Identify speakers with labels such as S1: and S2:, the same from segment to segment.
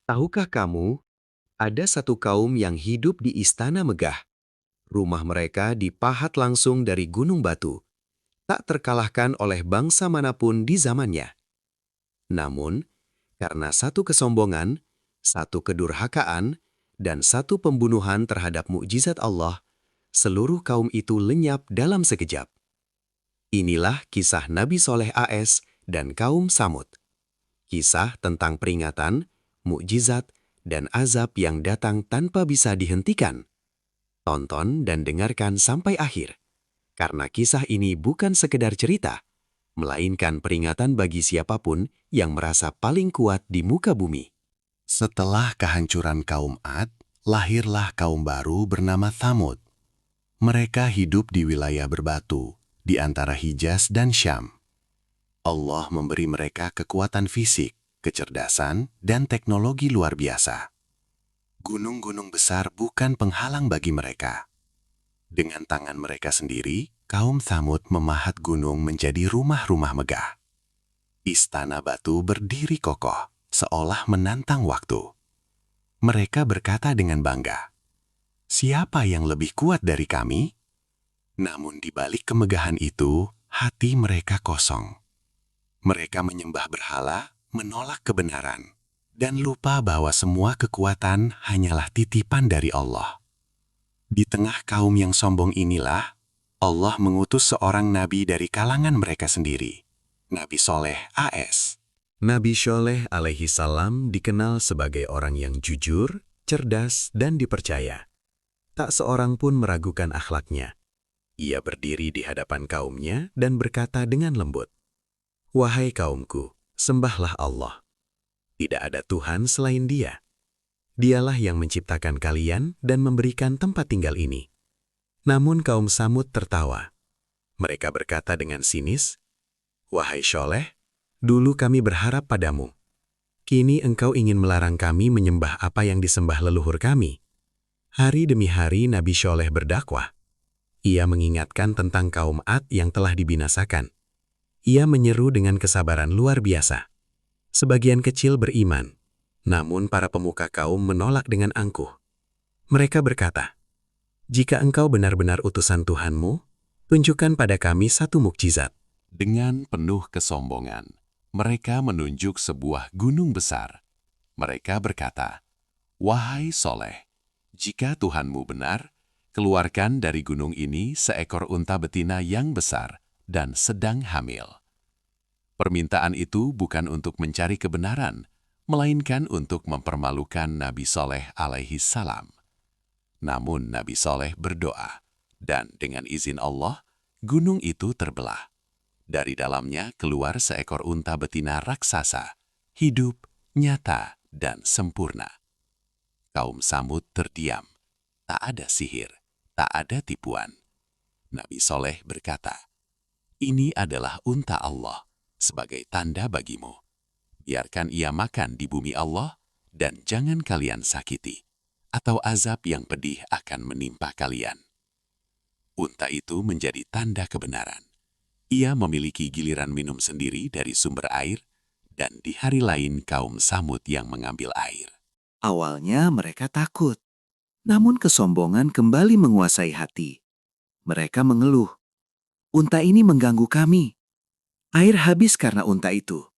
S1: Tahukah kamu, ada satu kaum yang hidup di istana megah. Rumah mereka dipahat langsung dari gunung batu, tak terkalahkan oleh bangsa manapun di zamannya. Namun, karena satu kesombongan, satu kedurhakaan, dan satu pembunuhan terhadap mukjizat Allah, seluruh kaum itu lenyap dalam sekejap. Inilah kisah Nabi Soleh AS dan kaum Samud. Kisah tentang peringatan, mukjizat, dan azab yang datang tanpa bisa dihentikan. Tonton dan dengarkan sampai akhir, karena kisah ini bukan sekedar cerita, melainkan peringatan bagi siapapun yang merasa paling kuat di muka bumi.
S2: Setelah kehancuran kaum Ad, lahirlah kaum baru bernama Thamud. Mereka hidup di wilayah berbatu, di antara Hijaz dan Syam. Allah memberi mereka kekuatan fisik, kecerdasan, dan teknologi luar biasa. Gunung-gunung besar bukan penghalang bagi mereka. Dengan tangan mereka sendiri, kaum Thamud memahat gunung menjadi rumah-rumah megah. Istana batu berdiri kokoh, seolah menantang waktu. Mereka berkata dengan bangga, "Siapa yang lebih kuat dari kami?" Namun di balik kemegahan itu, hati mereka kosong. Mereka menyembah berhala, menolak kebenaran, dan lupa bahwa semua kekuatan hanyalah titipan dari Allah. Di tengah kaum yang sombong inilah, Allah mengutus seorang nabi dari kalangan mereka sendiri, Nabi Soleh AS.
S1: Nabi Syoleh alaihi salam dikenal sebagai orang yang jujur, cerdas, dan dipercaya. Tak seorang pun meragukan akhlaknya. Ia berdiri di hadapan kaumnya dan berkata dengan lembut, "Wahai kaumku, sembahlah Allah. Tidak ada Tuhan selain Dia. Dialah yang menciptakan kalian dan memberikan tempat tinggal ini." Namun kaum Samud tertawa. Mereka berkata dengan sinis, "Wahai Syoleh, dulu kami berharap padamu. Kini engkau ingin melarang kami menyembah apa yang disembah leluhur kami." Hari demi hari Nabi Syoleh berdakwah. Ia mengingatkan tentang kaum Ad yang telah dibinasakan. Ia menyeru dengan kesabaran luar biasa. Sebagian kecil beriman, namun para pemuka kaum menolak dengan angkuh. Mereka berkata, "Jika engkau benar-benar utusan Tuhanmu, tunjukkan pada kami satu mukjizat."
S3: Dengan penuh kesombongan, mereka menunjuk sebuah gunung besar. Mereka berkata, "Wahai Soleh, jika Tuhanmu benar, keluarkan dari gunung ini seekor unta betina yang besar dan sedang hamil." Permintaan itu bukan untuk mencari kebenaran, melainkan untuk mempermalukan Nabi Soleh alaihi salam. Namun Nabi Soleh berdoa, dan dengan izin Allah, gunung itu terbelah. Dari dalamnya keluar seekor unta betina raksasa, hidup, nyata, dan sempurna. Kaum Samud terdiam. Tak ada sihir, tak ada tipuan. Nabi Soleh berkata, "Ini adalah unta Allah sebagai tanda bagimu. Biarkan ia makan di bumi Allah dan jangan kalian sakiti, atau azab yang pedih akan menimpa kalian." Unta itu menjadi tanda kebenaran. Ia memiliki giliran minum sendiri dari sumber air, dan di hari lain kaum Samud yang mengambil air.
S4: Awalnya mereka takut, namun kesombongan kembali menguasai hati. Mereka mengeluh, "Unta ini mengganggu kami. Air habis karena unta itu."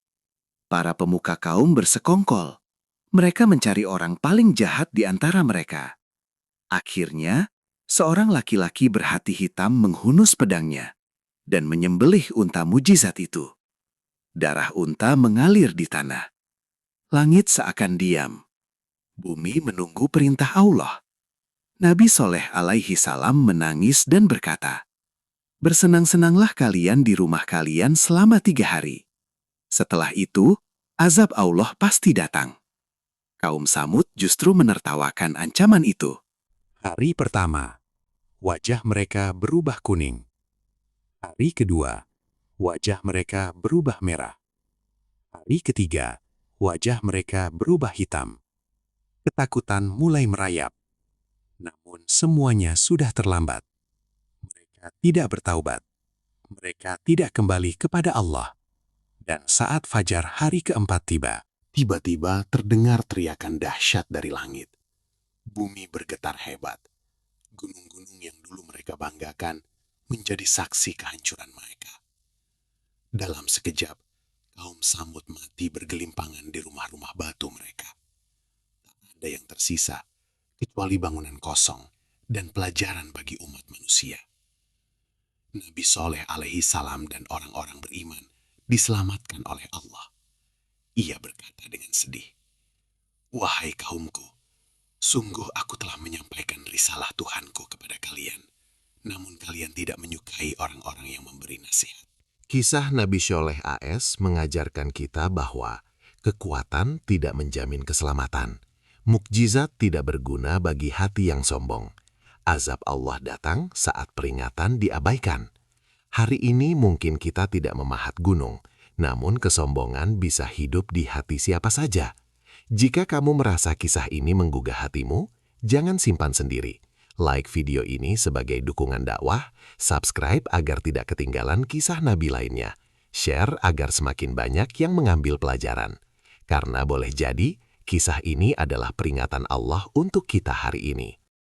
S4: Para pemuka kaum bersekongkol. Mereka mencari orang paling jahat di antara mereka. Akhirnya, seorang laki-laki berhati hitam menghunus pedangnya dan menyembelih unta mujizat itu. Darah unta mengalir di tanah. Langit seakan diam. Bumi menunggu perintah Allah. Nabi Soleh alaihi salam menangis dan berkata, "Bersenang-senanglah kalian di rumah kalian selama 3 hari. Setelah itu, azab Allah pasti datang." Kaum Samud justru menertawakan ancaman itu.
S1: Hari pertama, wajah mereka berubah kuning. Hari kedua, wajah mereka berubah merah. Hari ketiga, wajah mereka berubah hitam. Ketakutan mulai merayap. Namun semuanya sudah terlambat. Mereka tidak bertaubat. Mereka tidak kembali kepada Allah. Dan saat fajar hari keempat tiba,
S2: Tiba-tiba terdengar teriakan dahsyat dari langit. Bumi bergetar hebat. Gunung-gunung yang dulu mereka banggakan menjadi saksi kehancuran mereka. Dalam sekejap, kaum Samud mati bergelimpangan di rumah-rumah batu mereka. Tak ada yang tersisa, kecuali bangunan kosong dan pelajaran bagi umat manusia. Nabi Soleh alaihi salam dan orang-orang beriman diselamatkan oleh Allah. Ia berkata dengan sedih, "Wahai kaumku, sungguh aku telah menyampaikan risalah Tuhanku kepada kalian, namun kalian tidak menyukai orang-orang yang memberi nasihat."
S3: Kisah Nabi Soleh AS mengajarkan kita bahwa kekuatan tidak menjamin keselamatan. Mukjizat tidak berguna bagi hati yang sombong. Azab Allah datang saat peringatan diabaikan. Hari ini mungkin kita tidak memahat gunung, namun kesombongan bisa hidup di hati siapa saja. Jika kamu merasa kisah ini menggugah hatimu, jangan simpan sendiri. Like video ini sebagai dukungan dakwah, subscribe agar tidak ketinggalan kisah Nabi lainnya, share agar semakin banyak yang mengambil pelajaran. Karena boleh jadi, kisah ini adalah peringatan Allah untuk kita hari ini.